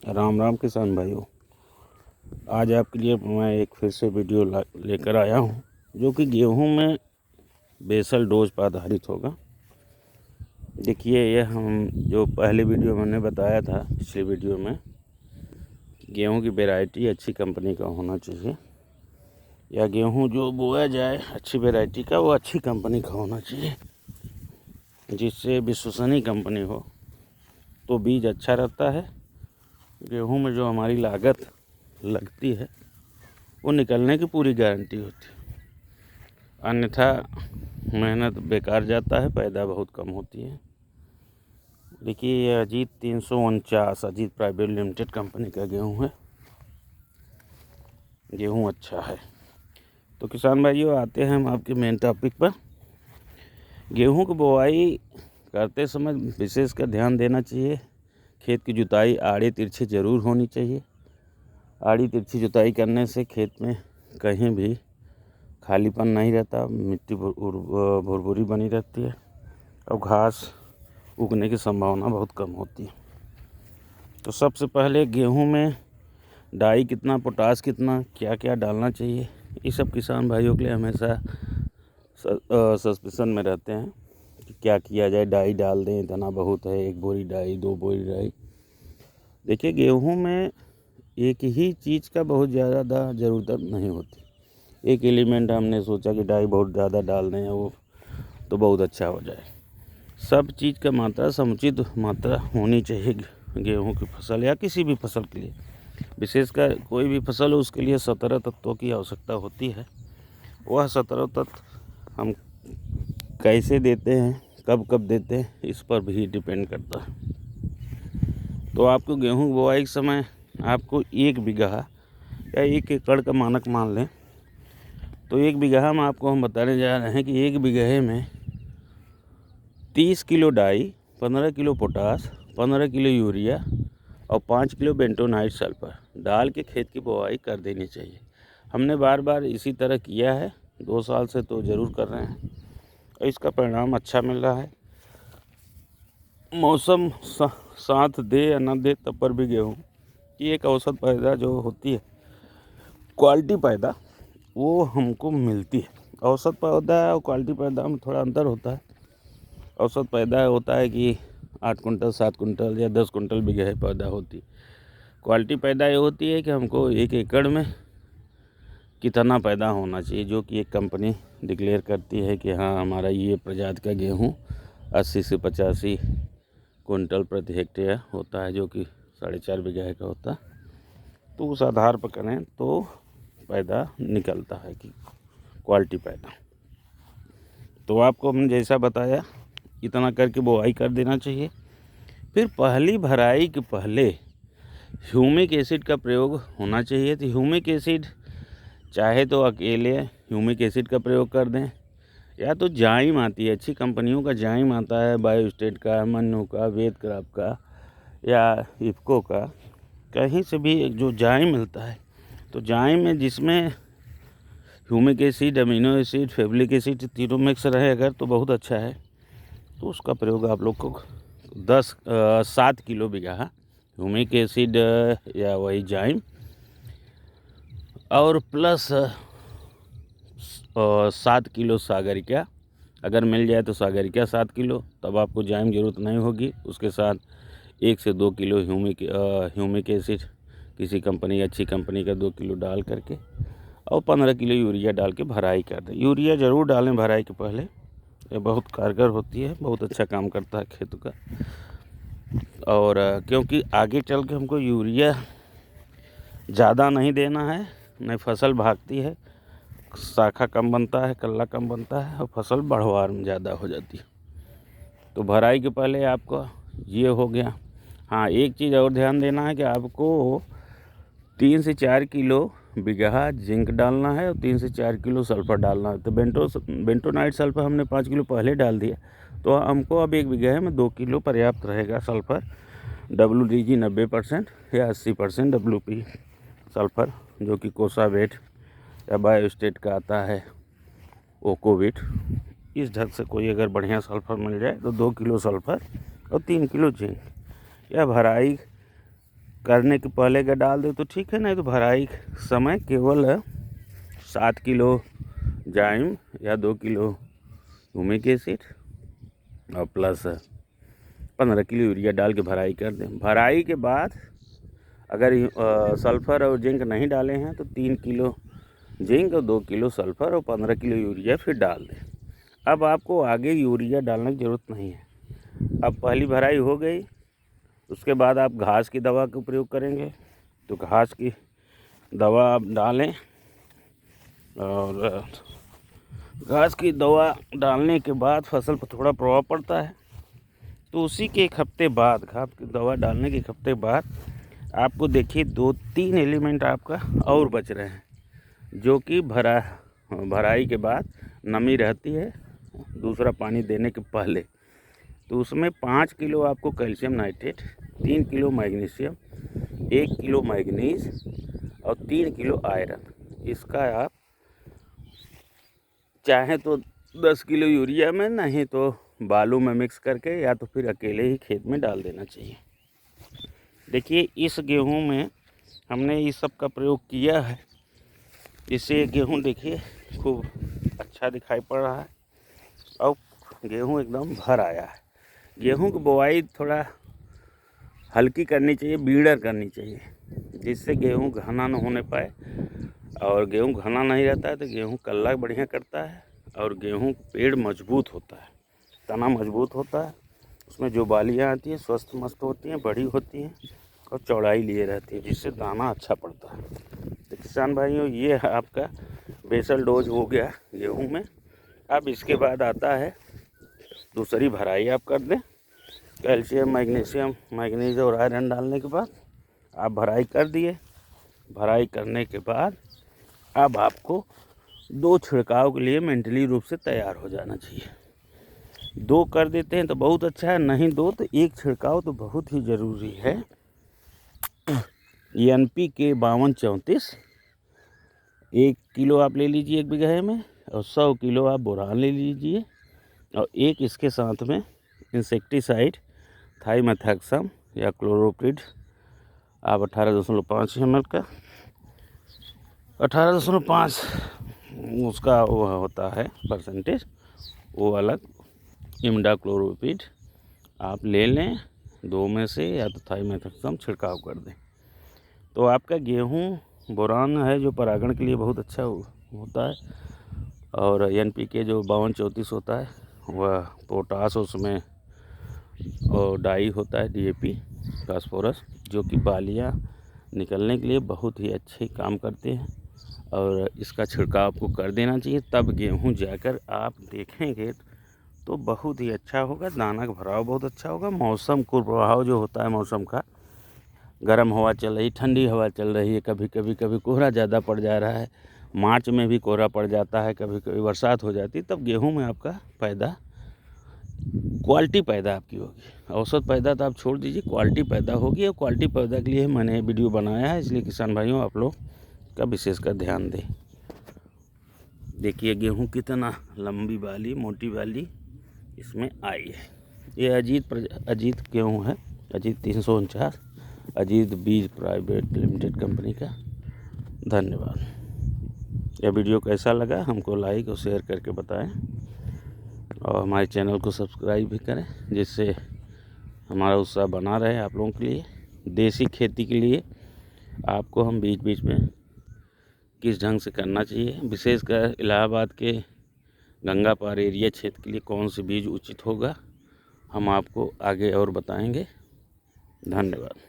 राम राम किसान भाइयों। आज आपके लिए मैं एक फिर से वीडियो लेकर आया हूं, जो कि गेहूं में बेसल डोज पर आधारित होगा। देखिए, यह हम जो पहले वीडियो मैंने बताया था, पिछले वीडियो में, गेहूं की वैरायटी अच्छी कंपनी का होना चाहिए, या गेहूं जो बोया जाए अच्छी वैरायटी का, वो अच्छी कंपनी का होना चाहिए, जिससे विश्वसनीय कंपनी हो तो बीज अच्छा रहता है। गेहूं में जो हमारी लागत लगती है वो निकलने की पूरी गारंटी होती है, अन्यथा मेहनत बेकार जाता है, पैदा बहुत कम होती है। देखिए, ये Ajit 349 Ajit private limited company का गेहूं है। गेहूं अच्छा है। तो किसान भाइयों, आते हैं हम आपके मेन टॉपिक पर। गेहूं की बुआई करते समय विशेषकर ध्यान देना चाहिए। खेत की जुताई आड़े तिरछे ज़रूर होनी चाहिए। आड़ी तिरछी जुताई करने से खेत में कहीं भी खालीपन नहीं रहता, मिट्टी भुरभुरी बनी रहती है और घास उगने की संभावना बहुत कम होती है। तो सबसे पहले गेहूं में डाई कितना, पोटास कितना, क्या क्या डालना चाहिए, ये सब किसान भाइयों के लिए हमेशा सस्पेंशन में रहते हैं कि क्या किया जाए। डाई डाल दें, इतना बहुत है, 1 बोरी डाई, 2 बोरी डाई। देखिए, गेहूं में एक ही चीज़ का बहुत ज़्यादा ज़रूरत नहीं होती। एक एलिमेंट हमने सोचा कि डाई बहुत ज़्यादा डाल दें, वो तो बहुत अच्छा हो जाए। सब चीज़ का मात्रा, समुचित मात्रा होनी चाहिए गेहूं की फसल या किसी भी फसल के लिए। विशेषकर कोई भी फसल हो, उसके लिए 17 तत्वों की आवश्यकता होती है। वह 17 तत्व हम कैसे देते हैं, कब कब देते हैं, इस पर भी डिपेंड करता है। तो आपको गेहूं बुआई के समय आपको 1 बीघा या 1 एकड़ का मानक मान लें, तो 1 बीघा में आपको हम बताने जा रहे हैं कि 1 बीघे में 30 किलो डाई, 15 किलो पोटास, 15 किलो यूरिया और 5 किलो बेंटोनाइट सल्फर डाल के खेत की बुआई कर देनी चाहिए। हमने बार बार इसी तरह किया है, 2 साल से तो ज़रूर कर रहे हैं और इसका परिणाम अच्छा मिल रहा है। मौसम साथ दे या ना दे, तब पर भी गेहूँ की एक औसत पैदा जो होती है, क्वालिटी पैदा, वो हमको मिलती है। औसत पैदा और क्वालिटी पैदा में थोड़ा अंतर होता है। औसत पैदा होता है कि 8 कुंटल, 7 कुंटल या 10 कुंटल बीघे पैदा होती। क्वालिटी पैदा ये होती है कि हमको 1 एकड़ में कितना पैदा होना चाहिए, जो कि एक कंपनी डिक्लेयर करती है कि हाँ, हमारा ये प्रजाति का गेहूँ 80 से 85 कुंटल प्रति हेक्टेयर होता है, जो कि 4.5 बीघे का होता है। तो उस आधार पर करें तो पैदा निकलता है कि क्वालिटी पैदा। तो आपको हमने जैसा बताया, इतना करके बुआई कर देना चाहिए। फिर पहली भराई के पहले ह्यूमिक एसिड का प्रयोग होना चाहिए। तो ह्यूमिक एसिड चाहे तो अकेले ह्यूमिक एसिड का प्रयोग कर दें, या तो जाइम आती है, अच्छी कंपनियों का जाइम आता है, बायोस्टेट का, मन्नू का, वेदक्राफ्ट का या इफ्को का, कहीं से भी जो जाइम मिलता है। तो जाइम में जिसमें humic acid, amino acid, fulvic acid तीनों मिक्स रहे अगर, तो बहुत अच्छा है। तो उसका प्रयोग आप लोग को 7 किलो बीघा ह्यूमिक एसिड या वही जाइम और प्लस 7 किलो सागरिका, अगर मिल जाए तो सागरिका 7 किलो, तब आपको जाइम ज़रूरत नहीं होगी। उसके साथ 1 से 2 किलो ह्यूमिक एसिड किसी कंपनी, अच्छी कंपनी का 2 किलो डाल करके, और 15 किलो यूरिया डाल के भराई कर दें। यूरिया ज़रूर डालें भराई के पहले, ये बहुत कारगर होती है, बहुत अच्छा काम करता है खेतों का। और क्योंकि आगे चल के हमको यूरिया ज़्यादा नहीं देना है, नहीं फसल भागती है, शाखा कम बनता है, कल्ला कम बनता है और फसल बढ़वार में ज़्यादा हो जाती है। तो भराई के पहले आपका ये हो गया। हाँ, एक चीज़ और ध्यान देना है कि आपको 3 से 4 किलो बीघा जिंक डालना है और 3 से 4 किलो सल्फ़र डालना है। तो बेंटोनाइट सल्फ़र हमने 5 किलो पहले डाल दिया, तो हमको अब 1 बीघे में 2 किलो पर्याप्त रहेगा सल्फ़र। WDG 90% या 80% WP सल्फ़र, जो कि कोसावेट या बायोस्टेट का आता है, ओकोविट। इस ढंग से कोई अगर बढ़िया सल्फ़र मिल जाए तो 2 किलो सल्फ़र और 3 किलो जिंक। यह भराई करने के पहले अगर डाल दे तो ठीक है, नहीं तो भराई समय केवल 7 किलो जाइम या 2 किलो ह्यूमिक एसिड और प्लस 15 किलो यूरिया डाल के भराई कर दें। भराई के बाद अगर सल्फ़र और जिंक नहीं डाले हैं तो 3 किलो जिंक और 2 किलो सल्फ़र और 15 किलो यूरिया फिर डाल दें। अब आपको आगे यूरिया डालने की ज़रूरत नहीं है। अब पहली भराई हो गई, उसके बाद आप घास की दवा का प्रयोग करेंगे तो घास की दवा आप डालें, और घास की दवा डालने के बाद फसल पर थोड़ा प्रभाव पड़ता है, तो उसी के 1 हफ्ते बाद, घास की दवा डालने के 1 हफ्ते बाद आपको देखिए 2-3 एलिमेंट आपका और बच रहे हैं, जो कि भराई के बाद नमी रहती है दूसरा पानी देने के पहले। तो उसमें 5 किलो आपको calcium nitrate, 3 kilo magnesium, 1 kilo manganese और 3 किलो आयरन, इसका आप चाहे तो 10 किलो यूरिया में, नहीं तो बालू में मिक्स करके या तो फिर अकेले ही खेत में डाल देना चाहिए। देखिए इस गेहूं में हमने इस सब का प्रयोग किया है, इससे गेहूं देखिए खूब अच्छा दिखाई पड़ रहा है और गेहूं एकदम भर आया है। गेहूं की बुआई थोड़ा हल्की करनी चाहिए, बीड़र करनी चाहिए, जिससे गेहूं घना न होने पाए। और गेहूं घना नहीं रहता है तो गेहूं कल्ला बढ़िया करता है और गेहूं पेड़ मजबूत होता है, तना मजबूत होता है, उसमें जो बालियाँ आती हैं स्वस्थ मस्त होती हैं, बड़ी होती हैं और चौड़ाई लिए रहती है, जिससे दाना अच्छा पड़ता है। तो किसान भाइयों, ये आपका बेसल डोज हो गया गेहूं में। अब इसके बाद आता है दूसरी भराई आप कर दें। कैल्शियम, मैग्नीशियम, मैग्नीज और आयरन डालने के बाद आप भराई कर दिए। भराई करने के बाद अब आपको 2 छिड़काव के लिए मेंटली रूप से तैयार हो जाना चाहिए। 2 कर देते हैं तो बहुत अच्छा है, नहीं 2 तो 1 छिड़काव तो बहुत ही ज़रूरी है। NPK 52-34 1 किलो आप ले लीजिए 1 बीघे में, और 100 किलो आप बोरान ले लीजिए, और एक इसके साथ में इंसेक्टिसाइड थाइमेथाक्सम या क्लोरोप्रिड आप 18.5 ml का, 18.5 उसका वो होता है परसेंटेज, वो अलग इमिडाक्लोप्रिड आप ले लें, 2 में से या तो थाइमेथाक्सम छिड़काव कर दें। तो आपका गेहूं बोरान है जो परागण के लिए बहुत अच्छा होता है, और NPK जो 52-34 होता है वह पोटास, उसमें और डाई होता है DAP फास्फोरस, जो कि बालियाँ निकलने के लिए बहुत ही अच्छे काम करते हैं, और इसका छिड़काव आपको कर देना चाहिए। तब गेहूं जाकर आप देखेंगे तो बहुत ही अच्छा होगा, दाना का भराव बहुत अच्छा होगा। मौसम को प्रभाव जो होता है मौसम का, गर्म हवा चल रही, ठंडी हवा चल रही है, कभी कोहरा ज़्यादा पड़ जा रहा है, मार्च में भी कोहरा पड़ जाता है, कभी कभी बरसात हो जाती है, तब गेहूं में आपका पैदा, क्वालिटी पैदा आपकी होगी। औसत पैदा तो आप छोड़ दीजिए, क्वालिटी पैदा होगी, और क्वालिटी पैदा के लिए मैंने वीडियो बनाया है, इसलिए किसान भाइयों आप लोग का विशेषकर ध्यान दें। देखिए गेहूं कितना लंबी बाली, मोटी बाली इसमें आई है। ये अजीत गेहूं है, अजीत 349, अजीत बीज प्राइवेट लिमिटेड कंपनी का। धन्यवाद। यह वीडियो कैसा लगा हमको लाइक और शेयर करके बताएं, और हमारे चैनल को सब्सक्राइब भी करें, जिससे हमारा उत्साह बना रहे आप लोगों के लिए। देसी खेती के लिए आपको हम बीच बीच में किस ढंग से करना चाहिए, विशेषकर इलाहाबाद के गंगा पार एरिया क्षेत्र के लिए कौन से बीज उचित होगा, हम आपको आगे और बताएंगे। धन्यवाद।